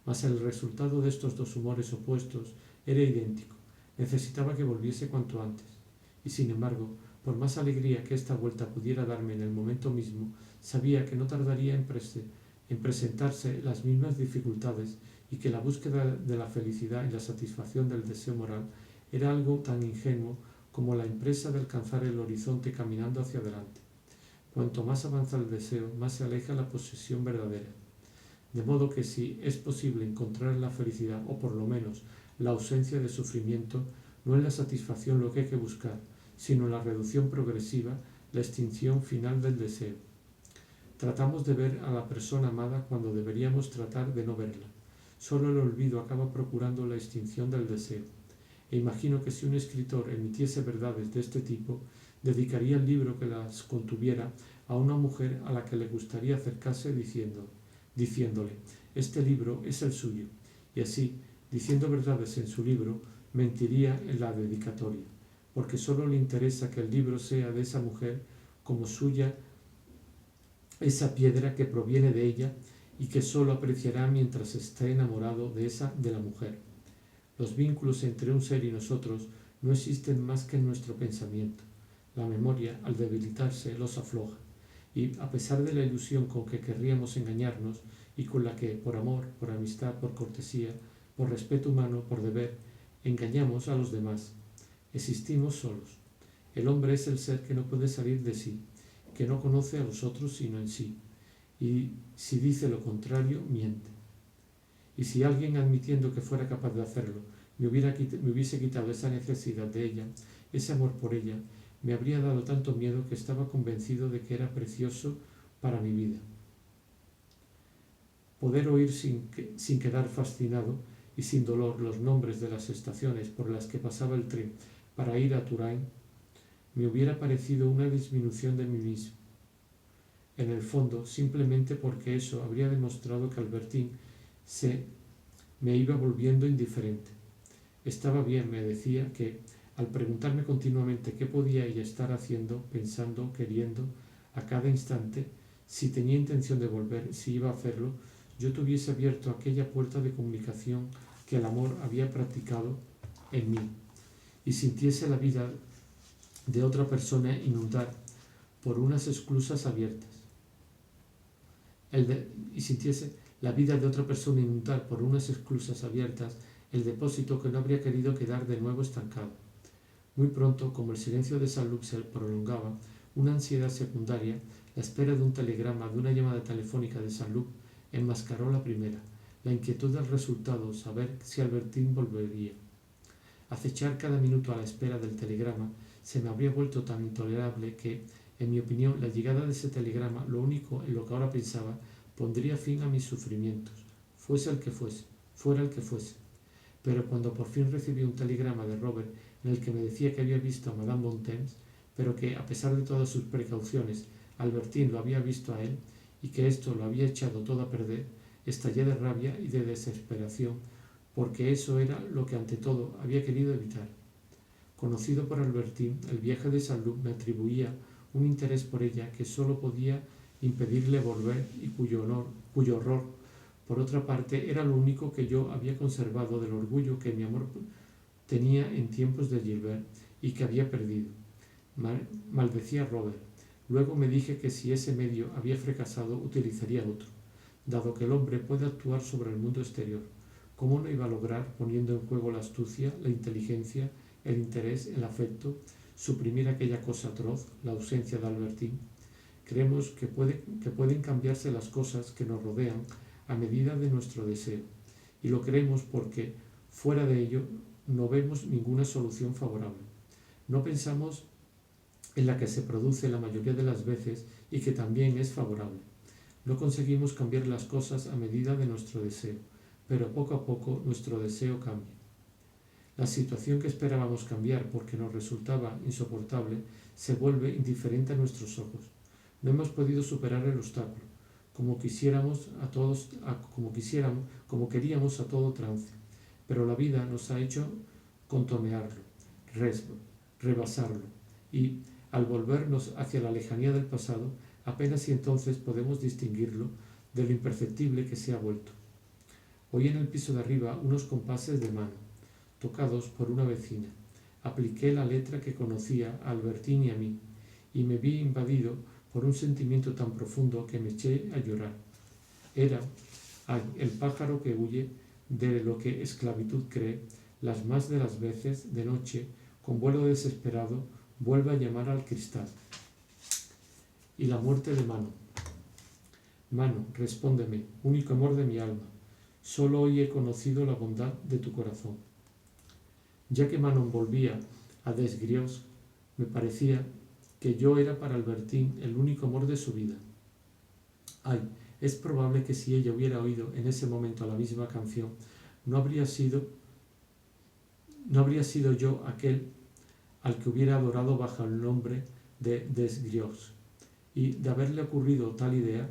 Mas el resultado de estos 2 humores opuestos era idéntico. Necesitaba que volviese cuanto antes. Y sin embargo, Por más alegría que esta vuelta pudiera darme en el momento mismo, sabía que no tardaría en presentarse las mismas dificultades y que la búsqueda de la felicidad y la satisfacción del deseo moral era algo tan ingenuo como la empresa de alcanzar el horizonte caminando hacia adelante. Cuanto más avanza el deseo, más se aleja la posesión verdadera. De modo que si es posible encontrar la felicidad, o por lo menos la ausencia de sufrimiento, no es la satisfacción lo que hay que buscar, sino la reducción progresiva, la extinción final del deseo. Tratamos de ver a la persona amada cuando deberíamos tratar de no verla. Solo el olvido acaba procurando la extinción del deseo. E imagino que si un escritor emitiese verdades de este tipo, dedicaría el libro que las contuviera a una mujer a la que le gustaría acercarse diciéndole, este libro es el suyo, y así, diciendo verdades en su libro, mentiría en la dedicatoria, porque solo le interesa que el libro sea de esa mujer como suya esa piedra que proviene de ella y que solo apreciará mientras esté enamorado de la mujer. Los vínculos entre un ser y nosotros no existen más que en nuestro pensamiento. La memoria, al debilitarse, los afloja, y a pesar de la ilusión con que querríamos engañarnos y con la que, por amor, por amistad, por cortesía, por respeto humano, por deber, engañamos a los demás, existimos solos. El hombre es el ser que no puede salir de sí, que no conoce a los otros sino en sí, y si dice lo contrario, miente. Y si alguien, admitiendo que fuera capaz de hacerlo, me hubiese quitado esa necesidad de ella, ese amor por ella, me habría dado tanto miedo que estaba convencido de que era precioso para mi vida. Poder oír sin quedar fascinado y sin dolor los nombres de las estaciones por las que pasaba el tren para ir a Touraine, me hubiera parecido una disminución de mí mismo. En el fondo, simplemente porque eso habría demostrado que Albertine me iba volviendo indiferente. Estaba bien, me decía, que al preguntarme continuamente qué podía ella estar haciendo, pensando, queriendo, a cada instante, si tenía intención de volver, si iba a hacerlo, yo tuviese abierto aquella puerta de comunicación que el amor había practicado en mí, y sintiese la vida de otra persona inundar por unas esclusas abiertas. Y sintiese la vida de otra persona inundar por unas esclusas abiertas el depósito que no habría querido quedar de nuevo estancado. Muy pronto, como el silencio de Saint-Luc se prolongaba, una ansiedad secundaria, la espera de un telegrama, de una llamada telefónica de Saint-Luc, enmascaró la primera, la inquietud del resultado, saber si Albertine volvería. Acechar cada minuto a la espera del telegrama se me habría vuelto tan intolerable que, en mi opinión, la llegada de ese telegrama, lo único en lo que ahora pensaba, pondría fin a mis sufrimientos, fuera el que fuese. Pero cuando por fin recibí un telegrama de Robert en el que me decía que había visto a Madame Bontemps, pero que, a pesar de todas sus precauciones, Albertine lo había visto a él y que esto lo había echado todo a perder, estallé de rabia y de desesperación, porque eso era lo que ante todo había querido evitar. Conocido por Albertine, el viaje de Saint-Luc me atribuía un interés por ella que sólo podía impedirle volver y cuyo horror, por otra parte, era lo único que yo había conservado del orgullo que mi amor tenía en tiempos de Gilbert y que había perdido. Maldecía a Robert. Luego me dije que si ese medio había fracasado, utilizaría otro. Dado que el hombre puede actuar sobre el mundo exterior, ¿cómo no iba a lograr, poniendo en juego la astucia, la inteligencia, el interés, el afecto, suprimir aquella cosa atroz, la ausencia de Albertine? Creemos que pueden cambiarse las cosas que nos rodean a medida de nuestro deseo, y lo creemos porque, fuera de ello, no vemos ninguna solución favorable. No pensamos en la que se produce la mayoría de las veces y que también es favorable. No conseguimos cambiar las cosas a medida de nuestro deseo, pero poco a poco nuestro deseo cambia. La situación que esperábamos cambiar porque nos resultaba insoportable se vuelve indiferente a nuestros ojos. No hemos podido superar el obstáculo, como queríamos a todo trance, pero la vida nos ha hecho contornearlo, rebasarlo, y al volvernos hacia la lejanía del pasado, apenas si entonces podemos distinguirlo de lo imperceptible que se ha vuelto. Oí en el piso de arriba unos compases de mano, tocados por una vecina. Apliqué la letra que conocía a Albertín y a mí, y me vi invadido por un sentimiento tan profundo que me eché a llorar. Era el pájaro que huye de lo que esclavitud cree, las más de las veces, de noche, con vuelo desesperado, vuelve a llamar al cristal. Y la muerte de Mano. Mano, respóndeme, único amor de mi alma. Solo hoy he conocido la bondad de tu corazón. Ya que Manon volvía a Desgriós, me parecía que yo era para Albertín el único amor de su vida. Ay, es probable que si ella hubiera oído en ese momento la misma canción, no habría sido yo aquel al que hubiera adorado bajo el nombre de Desgriós. Y de habérsele ocurrido tal idea,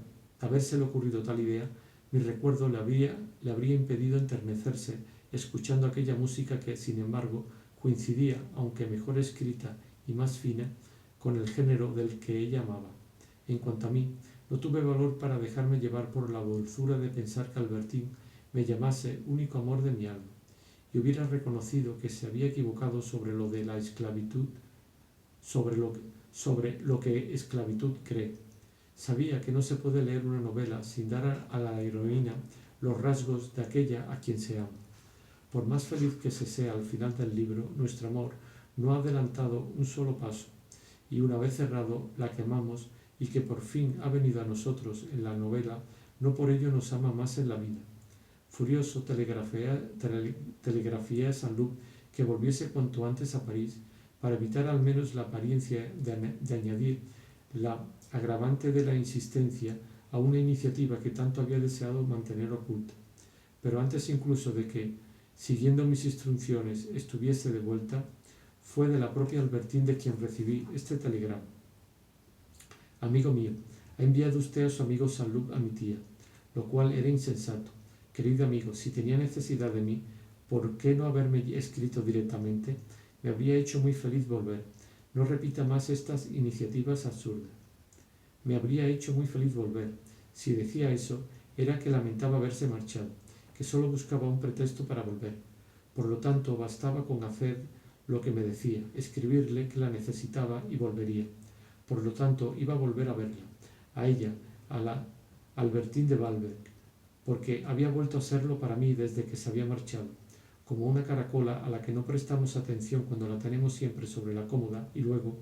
mi recuerdo le habría impedido enternecerse escuchando aquella música que, sin embargo, coincidía, aunque mejor escrita y más fina, con el género del que ella amaba. En cuanto a mí, no tuve valor para dejarme llevar por la dulzura de pensar que Albertín me llamase único amor de mi alma, y hubiera reconocido que se había equivocado sobre lo de la esclavitud, sobre lo que esclavitud cree. Sabía que no se puede leer una novela sin dar a la heroína los rasgos de aquella a quien se ama. Por más feliz que se sea al final del libro, nuestro amor no ha adelantado un solo paso, y una vez cerrado la que amamos y que por fin ha venido a nosotros en la novela, no por ello nos ama más en la vida. Furioso telegrafié a Saint-Loup que volviese cuanto antes a París, para evitar al menos la apariencia de añadir la agravante de la insistencia a una iniciativa que tanto había deseado mantener oculta. Pero antes incluso de que, siguiendo mis instrucciones, estuviese de vuelta, fue de la propia Albertín de quien recibí este telegrama. Amigo mío, ha enviado usted a su amigo Saint-Loup a mi tía, lo cual era insensato. Querido amigo, si tenía necesidad de mí, ¿por qué no haberme escrito directamente? Me habría hecho muy feliz volver. No repita más estas iniciativas absurdas. Me habría hecho muy feliz volver. Si decía eso, era que lamentaba haberse marchado, que solo buscaba un pretexto para volver. Por lo tanto, bastaba con hacer lo que me decía, escribirle que la necesitaba y volvería. Por lo tanto, iba a volver a verla, a ella, a la Albertín de Balbec, porque había vuelto a serlo para mí desde que se había marchado, como una caracola a la que no prestamos atención cuando la tenemos siempre sobre la cómoda y luego,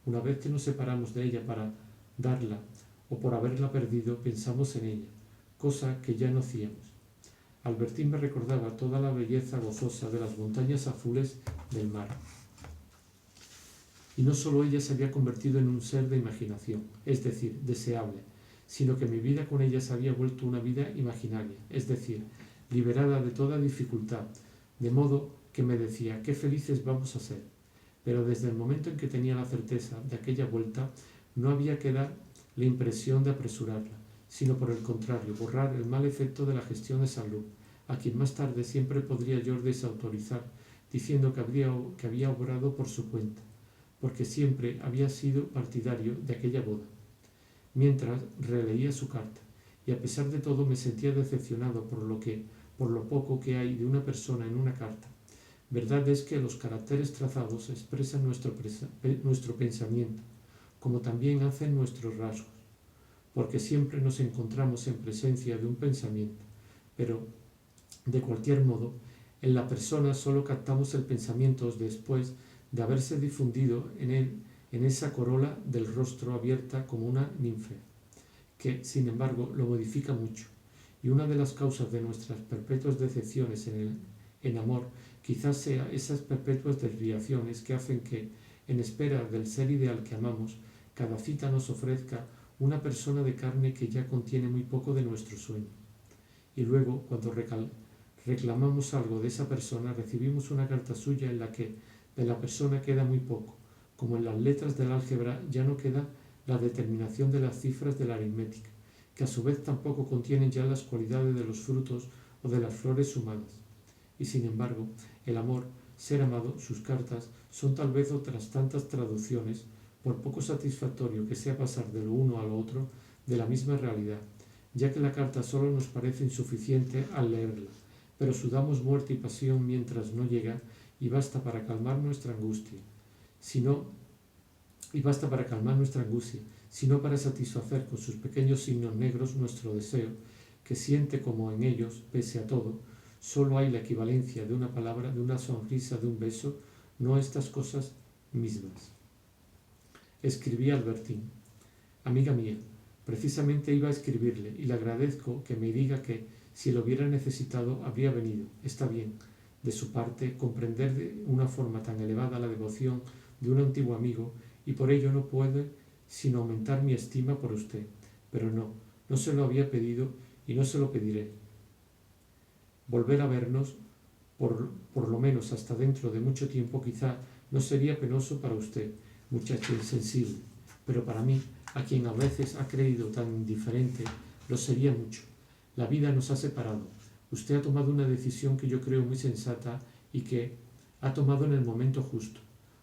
una vez que nos separamos de ella para darla o por haberla perdido, pensamos en ella, cosa que ya no hacíamos. Albertín me recordaba toda la belleza gozosa de las montañas azules del mar. Y no solo ella se había convertido en un ser de imaginación, es decir, deseable, sino que mi vida con ella se había vuelto una vida imaginaria, es decir, liberada de toda dificultad, de modo que me decía, qué felices vamos a ser. Pero desde el momento en que tenía la certeza de aquella vuelta, no había que dar la impresión de apresurarla, sino por el contrario, borrar el mal efecto de la gestión de Saint-Loup, a quien más tarde siempre podría yo desautorizar, diciendo que había obrado por su cuenta, porque siempre había sido partidario de aquella boda. Mientras releía su carta, y a pesar de todo me sentía decepcionado por lo poco que hay de una persona en una carta. Verdad es que los caracteres trazados expresan nuestro pensamiento, como también hacen nuestros rasgos, porque siempre nos encontramos en presencia de un pensamiento, pero, de cualquier modo, en la persona solo captamos el pensamiento después de haberse difundido en esa corola del rostro abierta como una ninfea, que, sin embargo, lo modifica mucho, y una de las causas de nuestras perpetuas decepciones en amor quizás sea esas perpetuas desviaciones que hacen que, en espera del ser ideal que amamos, cada cita nos ofrezca una persona de carne que ya contiene muy poco de nuestro sueño. Y luego, cuando reclamamos algo de esa persona, recibimos una carta suya en la que de la persona queda muy poco, como en las letras del álgebra ya no queda la determinación de las cifras de la aritmética, que a su vez tampoco contienen ya las cualidades de los frutos o de las flores humanas. Y sin embargo, el amor, ser amado, sus cartas, son tal vez otras tantas traducciones, por poco satisfactorio que sea pasar de lo uno a lo otro, de la misma realidad, ya que la carta solo nos parece insuficiente al leerla, pero sudamos muerte y pasión mientras no llega, y basta para calmar nuestra angustia, sino para satisfacer con sus pequeños signos negros nuestro deseo, que siente como en ellos, pese a todo, solo hay la equivalencia de una palabra, de una sonrisa, de un beso, no estas cosas mismas. Escribí a Albertín: amiga mía, precisamente iba a escribirle y le agradezco que me diga que, si lo hubiera necesitado, habría venido. Está bien, de su parte, comprender de una forma tan elevada la devoción de un antiguo amigo, y por ello no puedo sino aumentar mi estima por usted. Pero no se lo había pedido y no se lo pediré. Volver a vernos, por lo menos hasta dentro de mucho tiempo, quizá no sería penoso para usted, muchacho insensible, pero para mí, a quien a veces ha creído tan indiferente, lo sería mucho. La vida nos ha separado. Usted ha tomado una decisión que yo creo muy sensata y que ha tomado en el momento justo,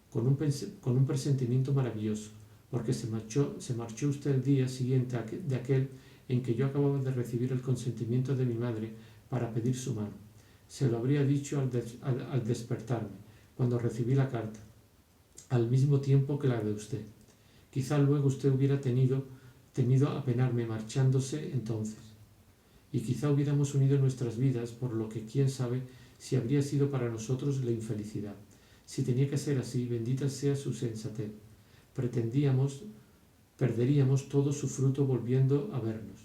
con un presentimiento maravilloso, porque se marchó usted el día siguiente de aquel en que yo acababa de recibir el consentimiento de mi madre para pedir su mano. Se lo habría dicho al despertarme, cuando recibí la carta, al mismo tiempo que la de usted. Quizá luego usted hubiera tenido a penarme marchándose entonces, y quizá hubiéramos unido nuestras vidas, por lo que quién sabe si habría sido para nosotros la infelicidad. Si tenía que ser así, bendita sea su sensatez. Perderíamos todo su fruto volviendo a vernos.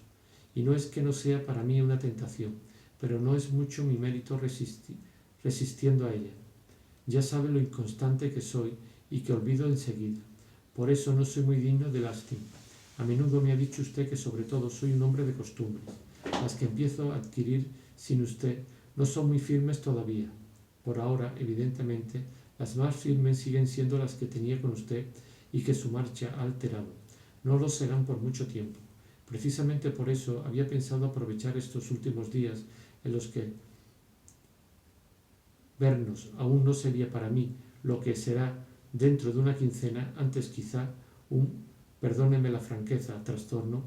Y no es que no sea para mí una tentación, pero no es mucho mi mérito resistiendo a ella. Ya sabe lo inconstante que soy y que olvido enseguida. Por eso no soy muy digno de lástima. A menudo me ha dicho usted que sobre todo soy un hombre de costumbres. Las que empiezo a adquirir sin usted no son muy firmes todavía. Por ahora, evidentemente, las más firmes siguen siendo las que tenía con usted y que su marcha ha alterado. No lo serán por mucho tiempo. Precisamente por eso había pensado aprovechar estos últimos días en los que vernos aún no sería para mí lo que será dentro de una quincena, antes quizá perdóneme la franqueza, trastorno.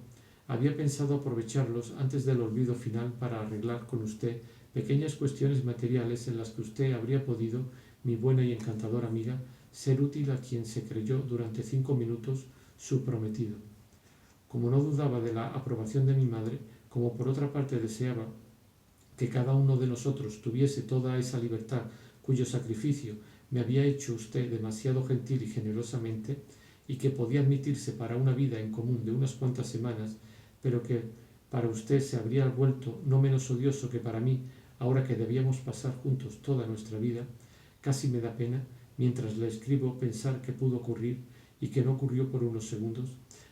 Había pensado aprovecharlos antes del olvido final para arreglar con usted pequeñas cuestiones materiales en las que usted habría podido, mi buena y encantadora amiga, ser útil a quien se creyó durante 5 minutos su prometido. Como no dudaba de la aprobación de mi madre, como por otra parte deseaba que cada uno de nosotros tuviese toda esa libertad cuyo sacrificio me había hecho usted demasiado gentil y generosamente, y que podía admitirse para una vida en común de unas cuantas semanas, pero que para usted se habría vuelto no menos odioso que para mí, ahora que debíamos pasar juntos toda nuestra vida, casi me da pena, mientras le escribo, pensar que pudo ocurrir y que no ocurrió por unos segundos.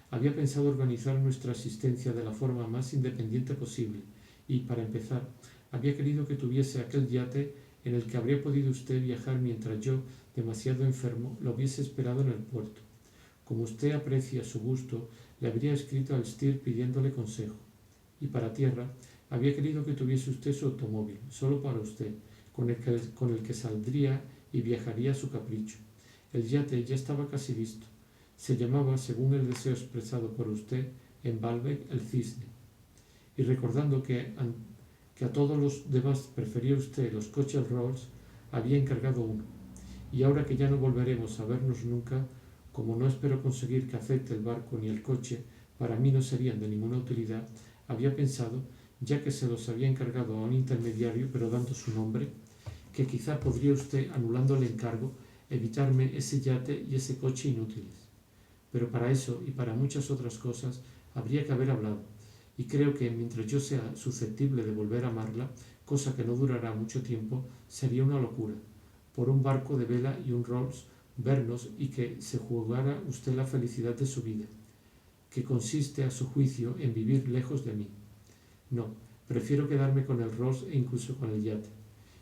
Había pensado organizar nuestra existencia de la forma más independiente posible y, para empezar, había querido que tuviese aquel yate en el que habría podido usted viajar mientras yo, demasiado enfermo, lo hubiese esperado en el puerto. Como usted aprecia su gusto, le habría escrito al Stier pidiéndole consejo. Y para tierra, había querido que tuviese usted su automóvil, solo para usted, con el que saldría y viajaría a su capricho. El yate ya estaba casi listo. Se llamaba, según el deseo expresado por usted, en Baalbek, el Cisne. Y recordando que a todos los demás prefería usted los coches Rolls, había encargado uno. Y ahora que ya no volveremos a vernos nunca, como no espero conseguir que acepte el barco ni el coche, para mí no serían de ninguna utilidad, había pensado, ya que se los había encargado a un intermediario, pero dando su nombre, que quizá podría usted, anulando el encargo, evitarme ese yate y ese coche inútiles. Pero para eso y para muchas otras cosas habría que haber hablado, y creo que mientras yo sea susceptible de volver a amarla, cosa que no durará mucho tiempo, sería una locura, por un barco de vela y un Rolls, vernos y que se jugara usted la felicidad de su vida, que consiste a su juicio en vivir lejos de mí. No, prefiero quedarme con el Rolls e incluso con el yate,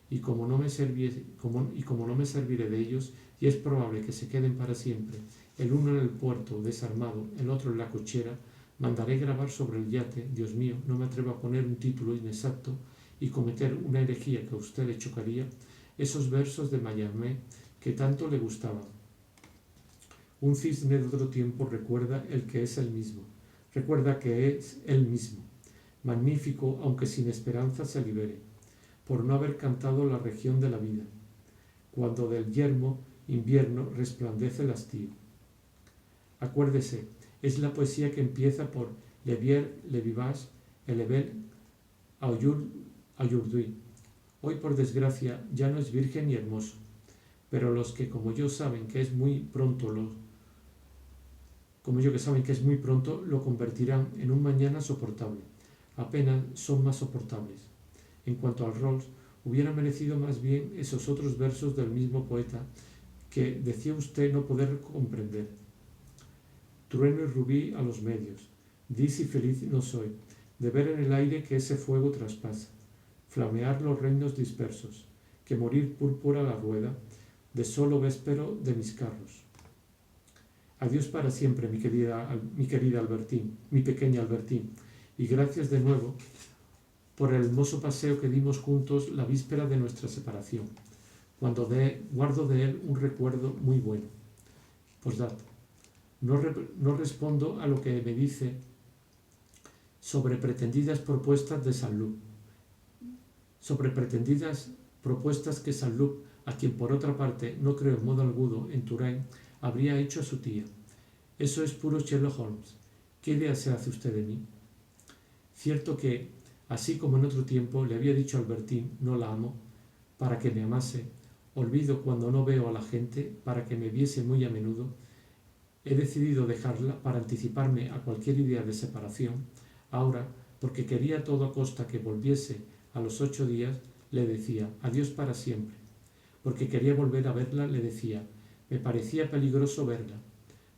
y como no me serviré de ellos, y es probable que se queden para siempre, el uno en el puerto desarmado, el otro en la cochera, mandaré grabar sobre el yate, Dios mío, no me atrevo a poner un título inexacto y cometer una herejía que a usted le chocaría, esos versos de Mallarmé que tanto le gustaban. Un cisne de otro tiempo recuerda el que es el mismo, recuerda que es él mismo, magnífico aunque sin esperanza se libere, por no haber cantado la región de la vida. cuando del yermo invierno resplandece el hastío. Acuérdese, es la poesía que empieza por Le Vier, Le Vivage, Elevel, Aujourd'hui. Hoy, por desgracia, ya no es virgen ni hermoso, pero los que, como yo, saben que es muy pronto lo convertirán en un mañana soportable. Apenas son más soportables. En cuanto al Rolls, hubiera merecido más bien esos otros versos del mismo poeta que decía usted no poder comprender. Trueno y rubí a los medios, di si feliz no soy, de ver en el aire que ese fuego traspasa, flamear los reinos dispersos, que morir púrpura la rueda, de solo véspero de mis carros. Adiós para siempre, mi querida Albertín, mi pequeña Albertín, y gracias de nuevo por el hermoso paseo que dimos juntos la víspera de nuestra separación, cuando guardo de él un recuerdo muy bueno. Postdata. No respondo a lo que me dice sobre pretendidas propuestas de Saint-Loup, que Saint-Loup, a quien por otra parte no creo en modo alguno en Touraine, habría hecho a su tía. Eso es puro Sherlock Holmes. ¿Qué idea se hace usted de mí? Cierto que, así como en otro tiempo le había dicho a Albertín, no la amo, para que me amase, olvido cuando no veo a la gente, para que me viese muy a menudo, he decidido dejarla para anticiparme a cualquier idea de separación. Ahora, porque quería a toda costa que volviese a los 8 días, le decía adiós para siempre. Porque quería volver a verla, le decía me parecía peligroso verla.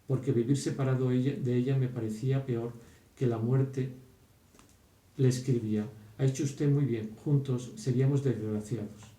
Porque vivir separado de ella me parecía peor que la muerte. Le escribía: ha hecho usted muy bien, juntos seríamos desgraciados.